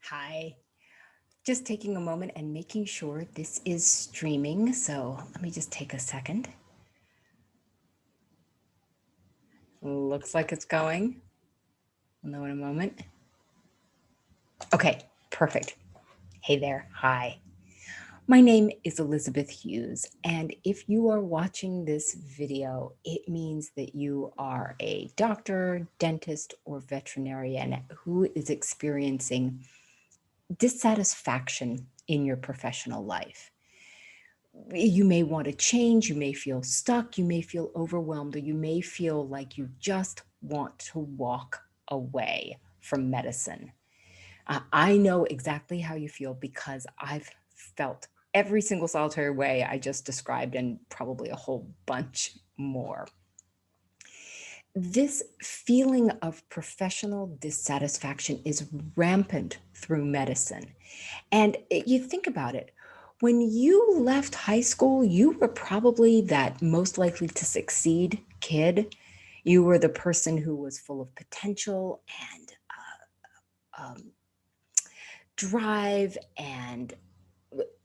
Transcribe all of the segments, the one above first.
Hi. Just taking a moment and making sure this is streaming. So let me just take a second. Looks like it's going. We'll know in a moment. Okay, perfect. Hey there. Hi. My name is Elizabeth Hughes, and if you are watching this video, it means that you are a doctor, dentist, or veterinarian who is experiencing dissatisfaction in your professional life. You may want to change, you may feel stuck, you may feel overwhelmed, or you may feel like you just want to walk away from medicine. I know exactly how you feel because I've felt every single solitary way I just described and probably a whole bunch more. This feeling of professional dissatisfaction is rampant through medicine. And you think about it, when you left high school, you were probably that most likely to succeed kid. You were the person who was full of potential and drive, and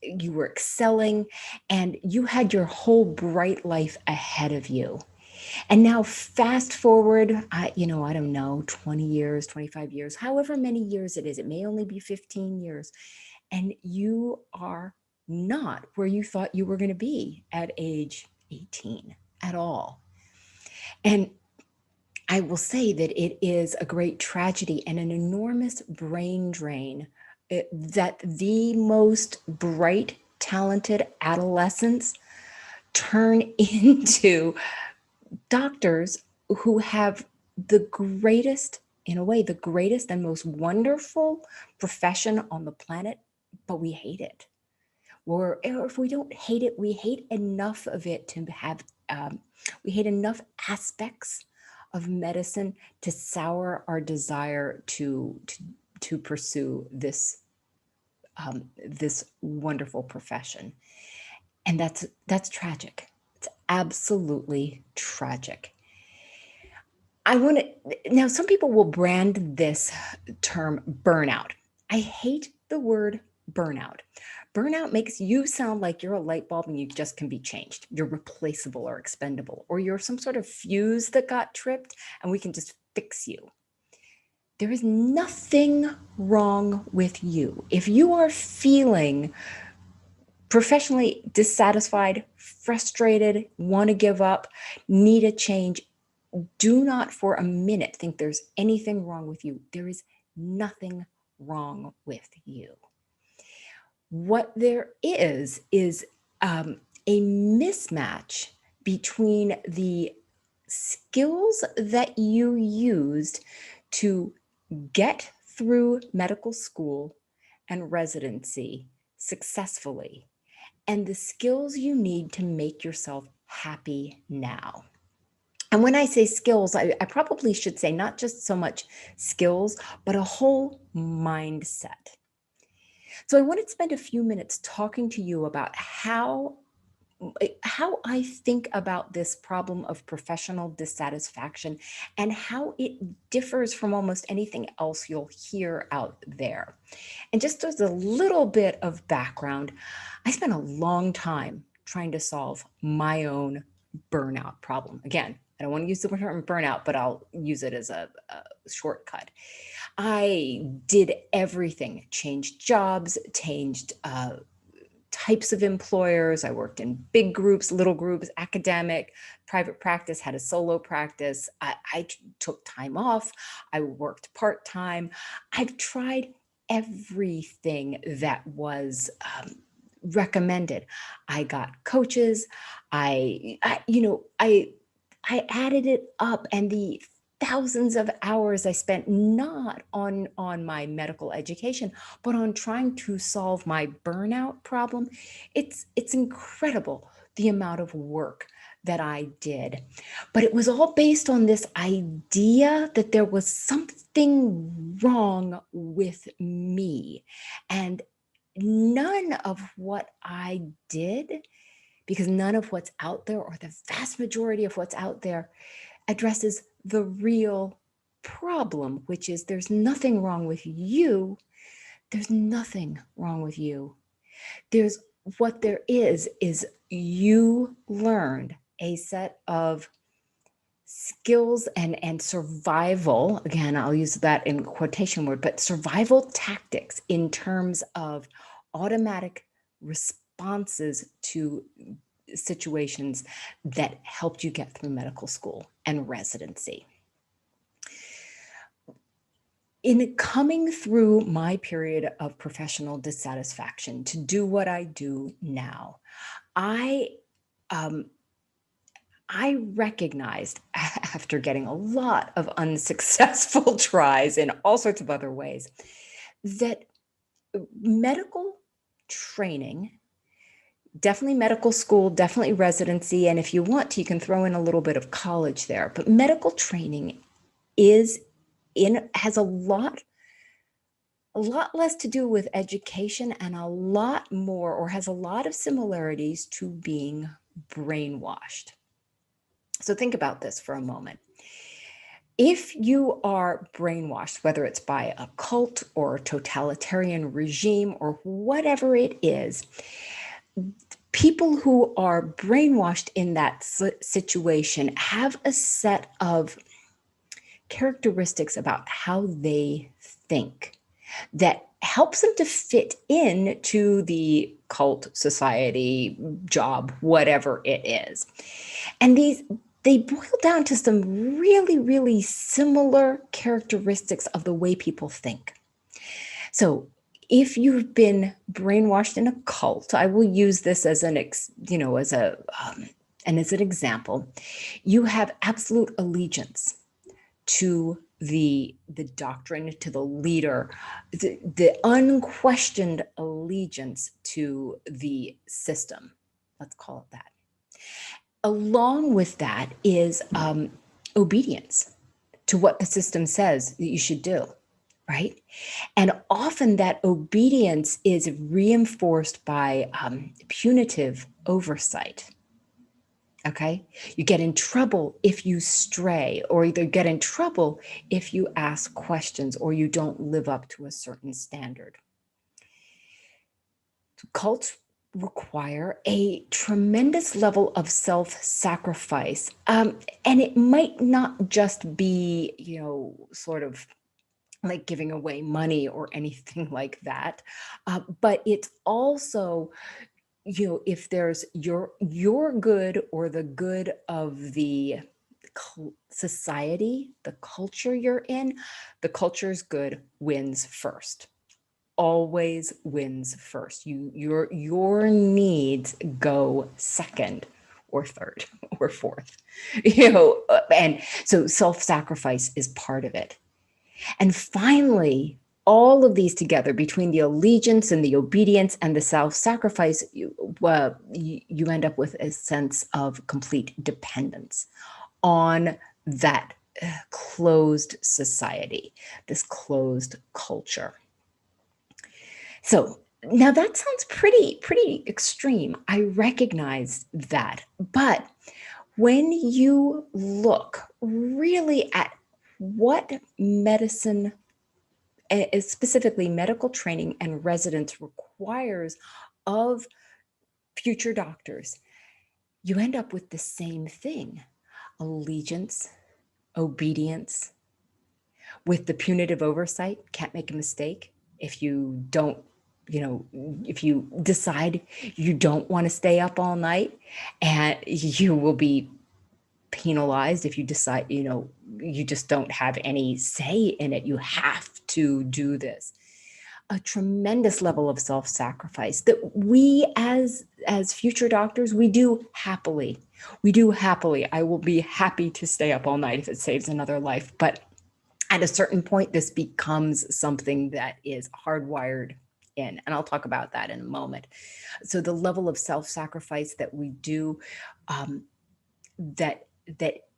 you were excelling, and you had your whole bright life ahead of you. And now fast forward, I don't know, 20 years, 25 years, however many years it is. It may only be 15 years. And you are not where you thought you were going to be at age 18 at all. And I will say that it is a great tragedy and an enormous brain drain that the most bright, talented adolescents turn into doctors who have the greatest, in a way, the greatest and most wonderful profession on the planet, but we hate it. Or if we don't hate it, we hate enough of it to have, we hate enough aspects of medicine to sour our desire to pursue this wonderful profession. And that's tragic. It's absolutely tragic. I want to now, some people will brand this term burnout. I hate the word burnout. Burnout makes you sound like you're a light bulb and you just can be changed. You're replaceable or expendable, or you're some sort of fuse that got tripped and we can just fix you. There is nothing wrong with you. If you are feeling professionally dissatisfied, frustrated, want to give up, need a change, do not for a minute think there's anything wrong with you. There is nothing wrong with you. What there is a mismatch between the skills that you used to get through medical school and residency successfully and the skills you need to make yourself happy now. And when I say skills, I probably should say not just so much skills, but a whole mindset. So I want to spend a few minutes talking to you about how I think about this problem of professional dissatisfaction and how it differs from almost anything else you'll hear out there. And just as a little bit of background, I spent a long time trying to solve my own burnout problem. Again, I don't want to use the term burnout, but I'll use it as a shortcut. I did everything, changed jobs, changed types of employers. I worked in big groups, little groups, academic, private practice, had a solo practice. I took time off. I worked part time. I've tried everything that was recommended. I got coaches. I added it up, and the thousands of hours I spent not on my medical education, but on trying to solve my burnout problem. It's incredible the amount of work that I did. But it was all based on this idea that there was something wrong with me. And none of what I did, because none of what's out there, or the vast majority of what's out there, addresses the real problem, which is there's nothing wrong with you. There's nothing wrong with you. There's what there is you learned a set of skills and survival. Again, I'll use that in quotation word, but survival tactics in terms of automatic responses to situations that helped you get through medical school and residency. In coming through my period of professional dissatisfaction to do what I do now, I I recognized after getting a lot of unsuccessful tries in all sorts of other ways that medical training, definitely medical school, definitely residency, and if you want to, you can throw in a little bit of college there, but medical training is has a lot less to do with education and a lot more, or has a lot of similarities to being brainwashed. So think about this for a moment. If you are brainwashed, whether it's by a cult or a totalitarian regime or whatever it is, people who are brainwashed in that situation have a set of characteristics about how they think that helps them to fit into the cult, society, job, whatever it is. And they boil down to some really, really similar characteristics of the way people think. So if you've been brainwashed in a cult, I will use this as an as an example. You have absolute allegiance to the doctrine, to the leader, the unquestioned allegiance to the system. Let's call it that. Along with that is obedience to what the system says that you should do, right? And often that obedience is reinforced by punitive oversight. Okay. You get in trouble if you stray, or either get in trouble if you ask questions or you don't live up to a certain standard. Cults require a tremendous level of self-sacrifice. And it might not just be, sort of like giving away money or anything like that. But it's also, if there's your good or the good of the society, the culture you're in, the culture's good wins first. Always wins first. Your needs go second or third or fourth. And so self-sacrifice is part of it. And finally, all of these together, between the allegiance and the obedience and the self-sacrifice, you end up with a sense of complete dependence on that closed society, this closed culture. So now that sounds pretty extreme. I recognize that. But when you look really at what medicine, specifically medical training and residence, requires of future doctors, you end up with the same thing: allegiance, obedience, with the punitive oversight. Can't make a mistake. If you don't, if you decide you don't want to stay up all night, and you will be penalized if you decide, you just don't have any say in it. You have to do this. A tremendous level of self-sacrifice that we as future doctors, we do happily. I will be happy to stay up all night if it saves another life. But at a certain point, this becomes something that is hardwired in. And I'll talk about that in a moment. So the level of self-sacrifice that we do, that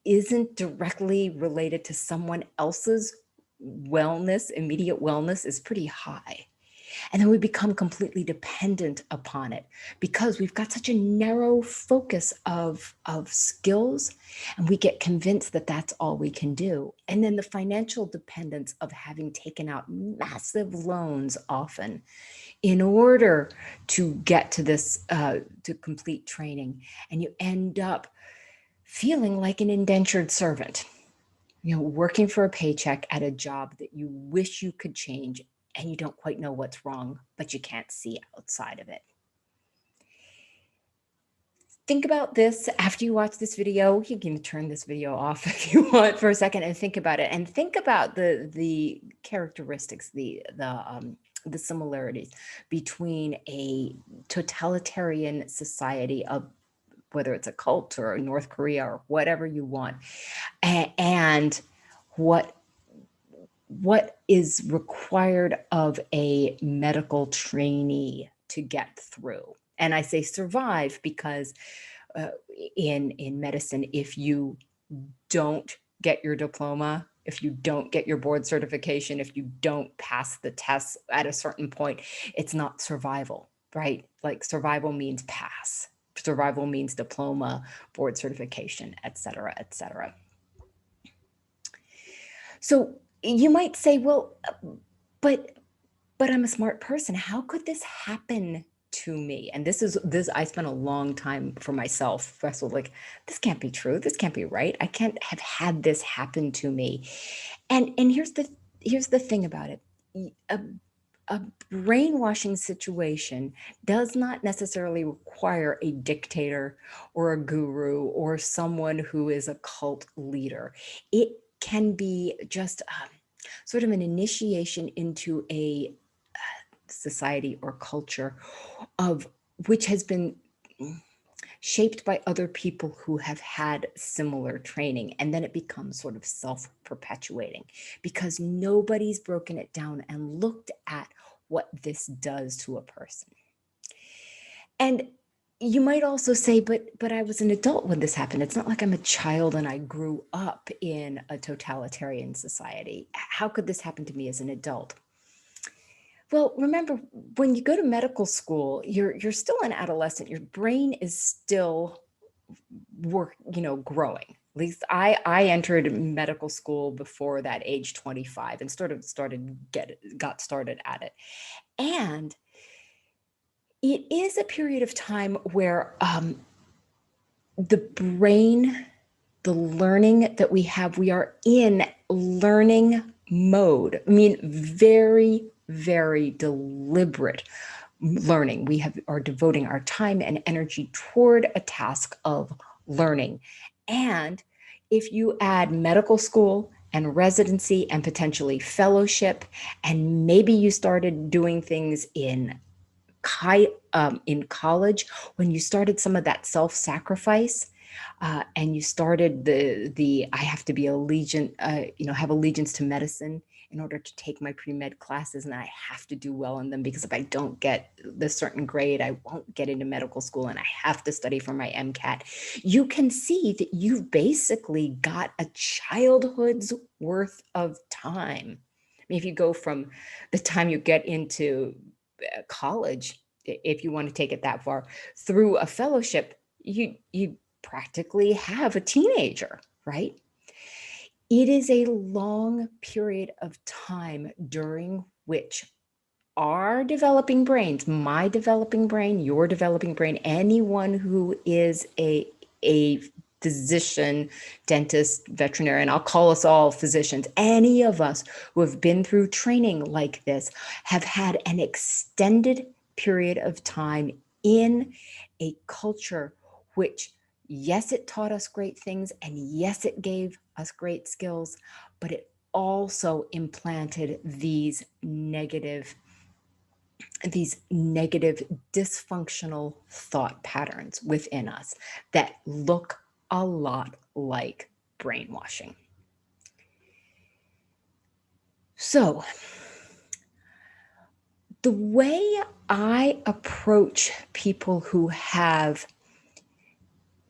isn't directly related to someone else's wellness, immediate wellness, is pretty high. And then we become completely dependent upon it because we've got such a narrow focus of skills, and we get convinced that that's all we can do. And then the financial dependence of having taken out massive loans often in order to get to this, to complete training. And you end up feeling like an indentured servant, working for a paycheck at a job that you wish you could change, and you don't quite know what's wrong, but you can't see outside of it. Think about this after you watch this video. You can turn this video off if you want for a second and think about it, and think about the characteristics, the similarities between a totalitarian society of, whether it's a cult or North Korea or whatever you want, and what is required of a medical trainee to get through. And I say survive because in medicine, if you don't get your diploma, if you don't get your board certification, if you don't pass the tests at a certain point, it's not survival, right? Like survival means pass. Survival means diploma, board certification, et cetera, et cetera. So you might say, well, but I'm a smart person. How could this happen to me? And this, I spent a long time for myself wrestled, like, this can't be true. This can't be right. I can't have had this happen to me. And here's the thing about it. A brainwashing situation does not necessarily require a dictator or a guru or someone who is a cult leader. It can be just sort of an initiation into a society or culture of which has been shaped by other people who have had similar training. And then it becomes sort of self-perpetuating because nobody's broken it down and looked at what this does to a person. And you might also say, but I was an adult when this happened. It's not like I'm a child and I grew up in a totalitarian society. How could this happen to me as an adult? Well, remember, when you go to medical school, you're still an adolescent. Your brain is still growing. At least I entered medical school before that age 25 and got started at it. And it is a period of time where the brain, the learning that we have, we are in learning mode. I mean, very, very deliberate learning. We are devoting our time and energy toward a task of learning. And if you add medical school and residency and potentially fellowship, and maybe you started doing things in college, when you started some of that self-sacrifice, and you started the I have to be allegiant, have allegiance to medicine in order to take my pre-med classes, and I have to do well in them because if I don't get the certain grade, I won't get into medical school, and I have to study for my MCAT. You can see that you've basically got a childhood's worth of time. I mean, if you go from the time you get into college, if you want to take it that far, through a fellowship, you practically have a teenager, right? It is a long period of time during which our developing brains, my developing brain, your developing brain, anyone who is a physician, dentist, veterinarian, I'll call us all physicians, any of us who have been through training like this have had an extended period of time in a culture which, yes, it taught us great things, and yes, it gave us great skills, but it also implanted these negative, dysfunctional thought patterns within us that look a lot like brainwashing. So, the way I approach people who have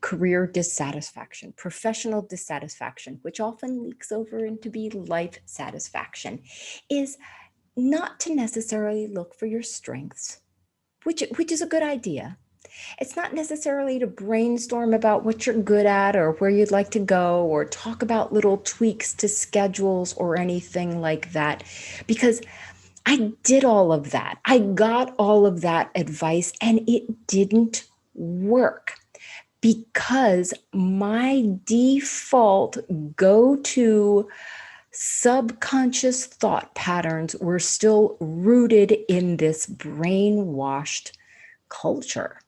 career dissatisfaction, professional dissatisfaction, which often leaks over into be life satisfaction, is not to necessarily look for your strengths, which is a good idea. It's not necessarily to brainstorm about what you're good at or where you'd like to go or talk about little tweaks to schedules or anything like that, because I did all of that. I got all of that advice and it didn't work because my default go to subconscious thought patterns were still rooted in this brainwashed culture.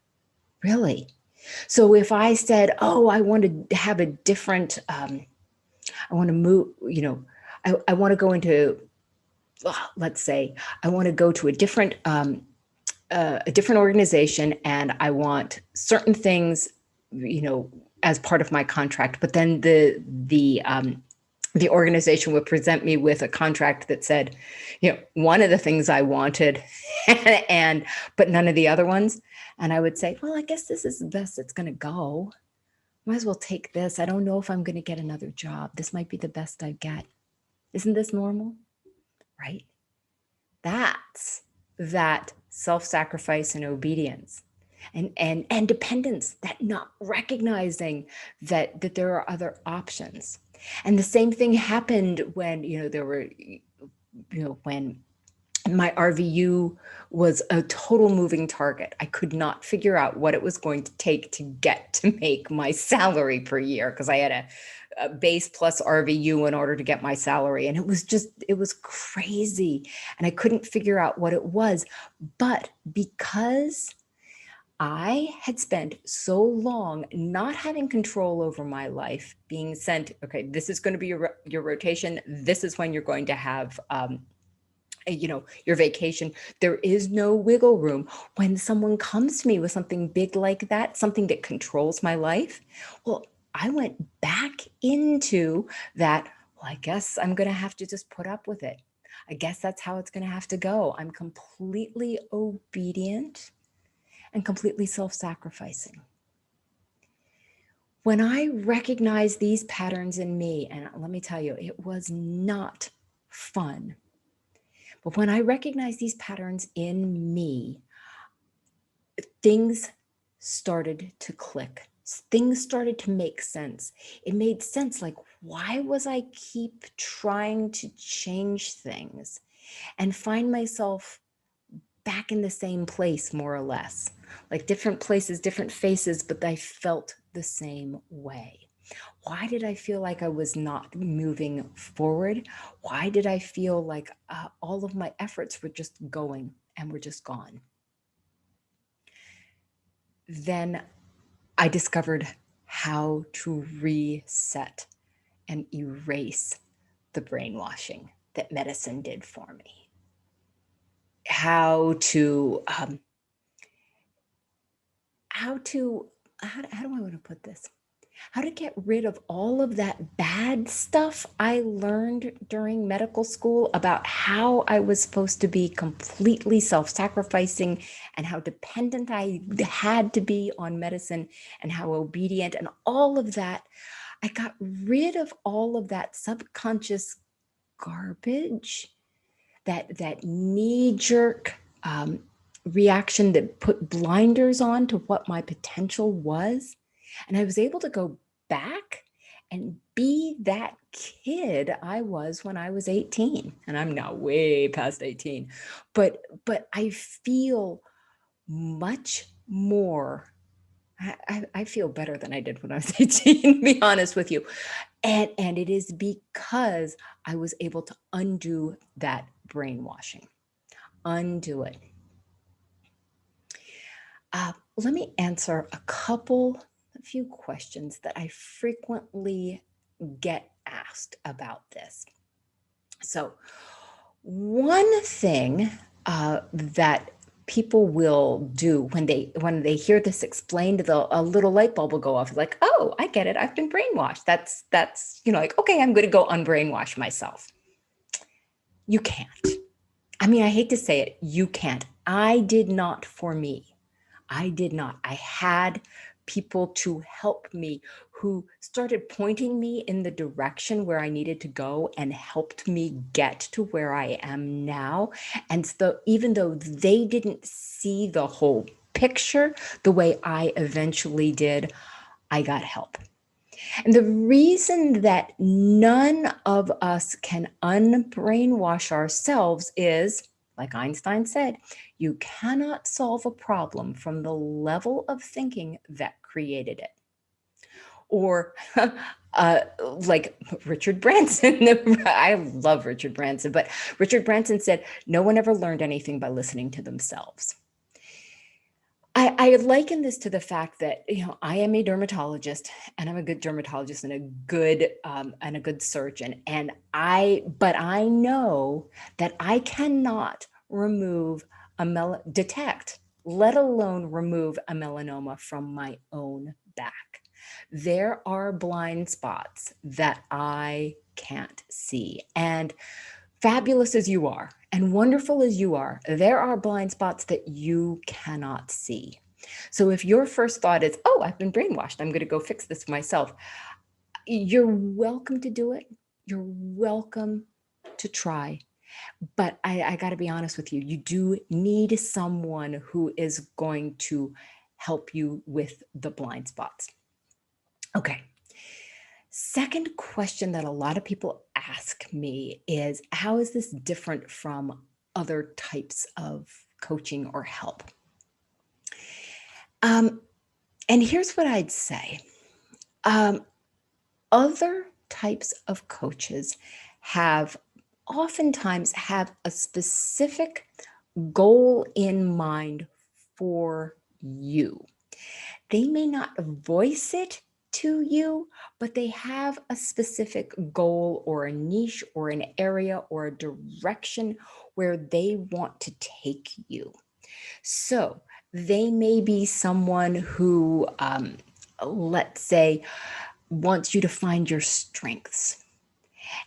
Really. So if I said, oh, I want to have a different, I want to move, I want to go into, let's say, I want to go to a different organization and I want certain things, as part of my contract, but then the organization would present me with a contract that said, one of the things I wanted and but none of the other ones. And I would say, well, I guess this is the best it's going to go. Might as well take this. I don't know if I'm going to get another job. This might be the best I get. Isn't this normal? Right? That's that self-sacrifice and obedience and dependence, that not recognizing that there are other options. And the same thing happened when, there were, when my RVU was a total moving target. I could not figure out what it was going to take to get to make my salary per year because I had a base plus RVU in order to get my salary. And it was crazy. And I couldn't figure out what it was. But because I had spent so long not having control over my life, being sent, okay, this is going to be your rotation. This is when you're going to have, your vacation. There is no wiggle room. When someone comes to me with something big like that, something that controls my life, well, I went back into that. Well, I guess I'm going to have to just put up with it. I guess that's how it's going to have to go. I'm completely obedient and completely self-sacrificing. When I recognize these patterns in me, and let me tell you, it was not fun. But when I recognize these patterns in me, things started to click. Things started to make sense. It made sense. Like, why was I keep trying to change things and find myself back in the same place, more or less? Like different places, different faces, but I felt the same way. Why did I feel like I was not moving forward? Why did I feel like all of my efforts were just going and were just gone? Then I discovered how to reset and erase the brainwashing that medicine did for me. How do I want to put this? How to get rid of all of that bad stuff I learned during medical school about how I was supposed to be completely self-sacrificing and how dependent I had to be on medicine and how obedient and all of that. I got rid of all of that subconscious garbage, that knee-jerk reaction that put blinders on to what my potential was. And I was able to go back and be that kid I was when I was 18. And I'm now way past 18. But I feel much more. I feel better than I did when I was 18, to be honest with you. And it is because I was able to undo that brainwashing. Undo it. Let me answer a few questions that I frequently get asked about this. So, one thing that people will do when they hear this explained, a little light bulb will go off. Like, oh, I get it. I've been brainwashed. That's like, okay, I'm going to go unbrainwash myself. You can't. I mean, I hate to say it, you can't. I did not for me. I did not. I had people to help me who started pointing me in the direction where I needed to go and helped me get to where I am now. And so even though they didn't see the whole picture the way I eventually did, I got help. And the reason that none of us can unbrainwash ourselves is, like Einstein said, you cannot solve a problem from the level of thinking that created it. Or like Richard Branson. I love Richard Branson, but Richard Branson said, no one ever learned anything by listening to themselves. I liken this to the fact that, I am a dermatologist, and I'm a good dermatologist and a good surgeon. But I know that I cannot detect, let alone remove a melanoma from my own back. There are blind spots that I can't see. And fabulous as you are and wonderful as you are, there are blind spots that you cannot see. So if your first thought is, oh, I've been brainwashed, I'm going to go fix this myself, you're welcome to do it. You're welcome to try. But I got to be honest with you, you do need someone who is going to help you with the blind spots. Okay. Second question that a lot of people ask me is, how is this different from other types of coaching or help? And here's what I'd say. Other types of coaches oftentimes have a specific goal in mind for you. They may not voice it to you, but they have a specific goal or a niche or an area or a direction where they want to take you. So they may be someone who, let's say, wants you to find your strengths.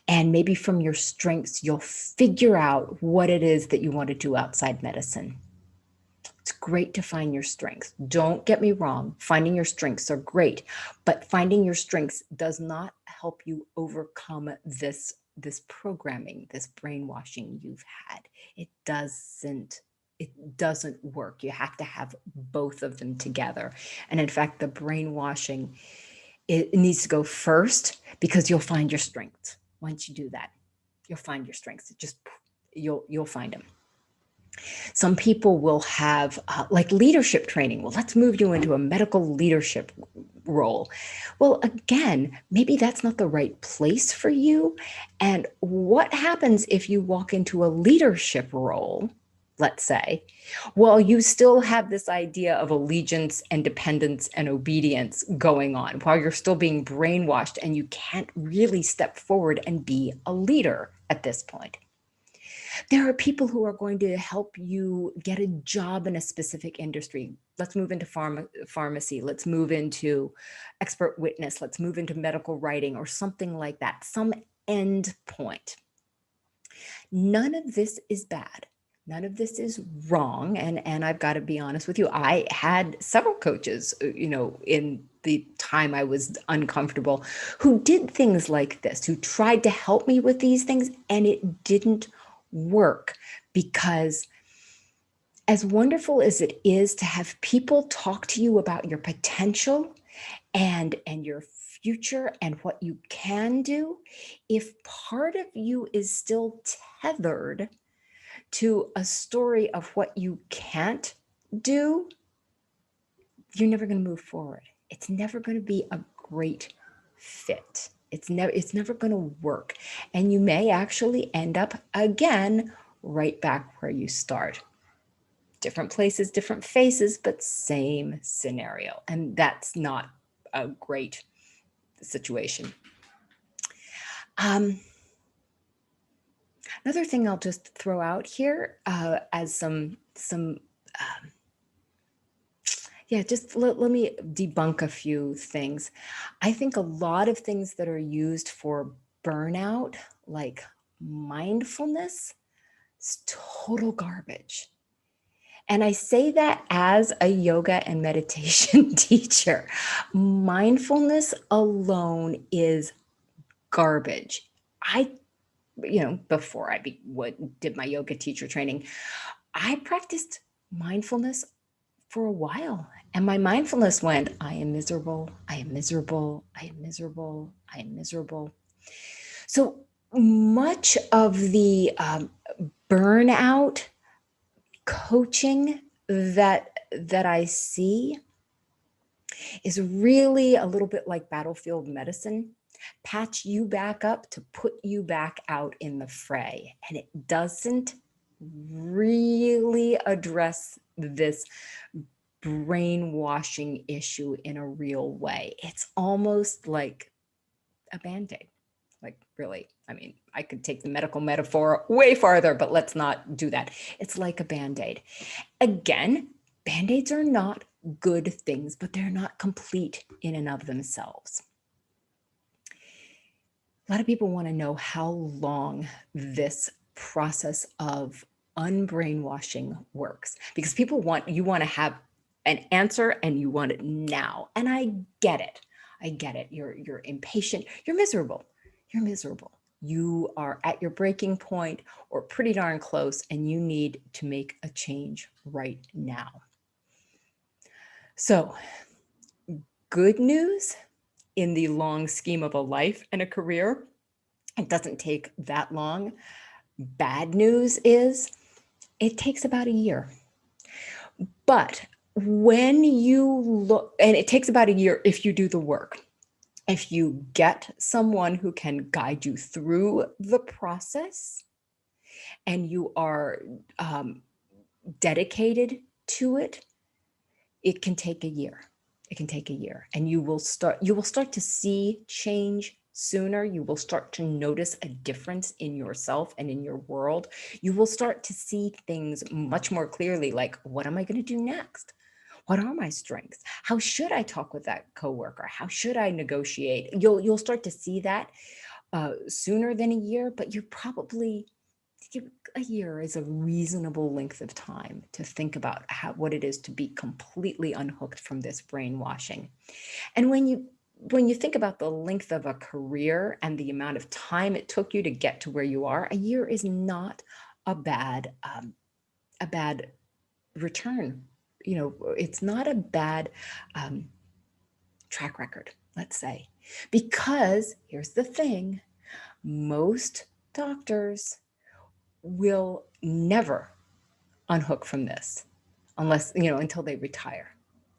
And maybe from your strengths, you'll figure out what it is that you want to do outside medicine. It's great to find your strengths. Don't get me wrong. Finding your strengths are great, but finding your strengths does not help you overcome this programming, this brainwashing you've had. It doesn't work. You have to have both of them together. And in fact, the brainwashing, it needs to go first, because you'll find your strengths. Once you do that, you'll find your strengths. You'll find them. Some people will have like leadership training. Well, let's move you into a medical leadership role. Well, again, maybe that's not the right place for you. And what happens if you walk into a leadership role, let's say, well, you still have this idea of allegiance and dependence and obedience going on while you're still being brainwashed, and you can't really step forward and be a leader at this point. There are people who are going to help you get a job in a specific industry. Let's move into pharmacy. Let's move into expert witness. Let's move into medical writing or something like that, some end point. None of this is bad. None of this is wrong. And I've got to be honest with you. I had several coaches, in the time I was uncomfortable, who did things like this, who tried to help me with these things, and it didn't work, because as wonderful as it is to have people talk to you about your potential and your future and what you can do, if part of you is still tethered to a story of what you can't do, you're never going to move forward. It's never going to be a great fit. It's never going to work. And you may actually end up again right back where you start. Different places, different faces, but same scenario. And that's not a great situation. Another thing I'll just throw out here as some just let me debunk a few things. I think a lot of things that are used for burnout, like mindfulness, is total garbage. And I say that as a yoga and meditation teacher. Mindfulness alone is garbage. I, before I did my yoga teacher training, I practiced mindfulness for a while. And my mindfulness went, I am miserable, I am miserable, I am miserable, I am miserable. So much of the burnout coaching that I see is really a little bit like battlefield medicine. Patch you back up to put you back out in the fray. And it doesn't really address this brainwashing issue in a real way. It's almost like a band-aid. Like, really, I mean, I could take the medical metaphor way farther, but let's not do that. It's like a band-aid. Again, band-aids are not good things, but they're not complete in and of themselves. A lot of people want to know how long this process of unbrainwashing works, because you want to have an answer and you want it now. And I get it. I get it. You're impatient. You're miserable. You're miserable. You are at your breaking point or pretty darn close, and you need to make a change right now. So, good news in the long scheme of a life and a career, it doesn't take that long. Bad news is it takes about a year. But when you look, and it takes about a year if you do the work. If you get someone who can guide you through the process and you are dedicated to it, it can take a year. It can take a year, and you will start to see change sooner. You will start to notice a difference in yourself and in your world. You will start to see things much more clearly, like, what am I going to do next? What are my strengths? How should I talk with that coworker? How should I negotiate? You'll start to see that sooner than a year, but a year is a reasonable length of time to think about what it is to be completely unhooked from this brainwashing. And when you think about the length of a career and the amount of time it took you to get to where you are, a year is not a bad return. It's not a bad track record, let's say, because here's the thing: most doctors will never unhook from this unless, until they retire.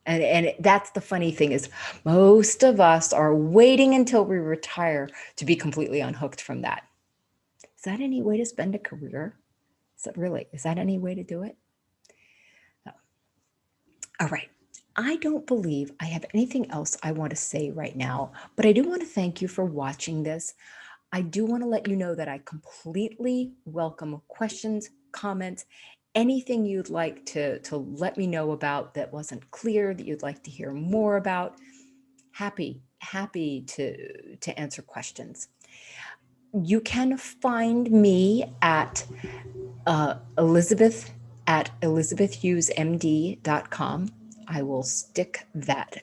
And that's the funny thing, is most of us are waiting until we retire to be completely unhooked from that. Is that any way to spend a career? Is that any way to do it? No. All right. I don't believe I have anything else I want to say right now, but I do want to thank you for watching this. I do want to let you know that I completely welcome questions, comments, anything you'd like to let me know about that wasn't clear, that you'd like to hear more about. Happy to answer questions. You can find me at Elizabeth at elizabethhughesmd.com. I will stick that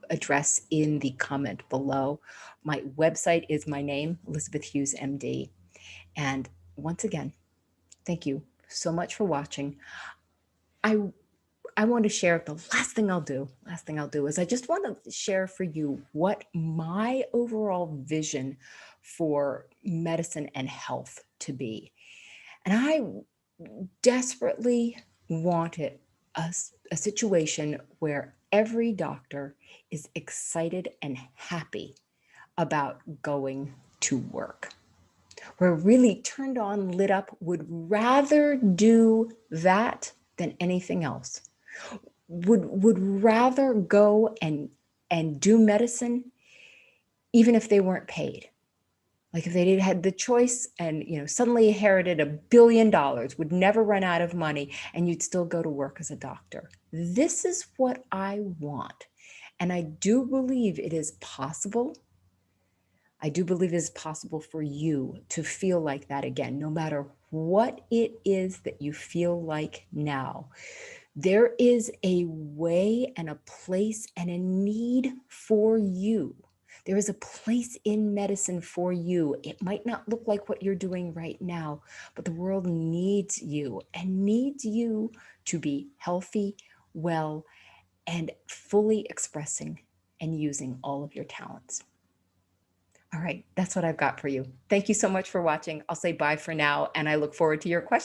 address in the comment below. My website is my name, Elizabeth Hughes, MD. And once again, thank you so much for watching. I want to share the last thing I'll do is I just want to share for you what my overall vision for medicine and health to be. And I desperately wanted a situation where every doctor is excited and happy about going to work, where really turned on, lit up, would rather do that than anything else, would rather go and do medicine even if they weren't paid. Like, if they had the choice and, suddenly inherited $1 billion, would never run out of money, and you'd still go to work as a doctor. This is what I want. And I do believe it is possible. I do believe it is possible for you to feel like that again, no matter what it is that you feel like now. There is a way and a place and a need for you. There is a place in medicine for you. It might not look like what you're doing right now, but the world needs you and needs you to be healthy, well, and fully expressing and using all of your talents. All right, that's what I've got for you. Thank you so much for watching. I'll say bye for now, and I look forward to your questions.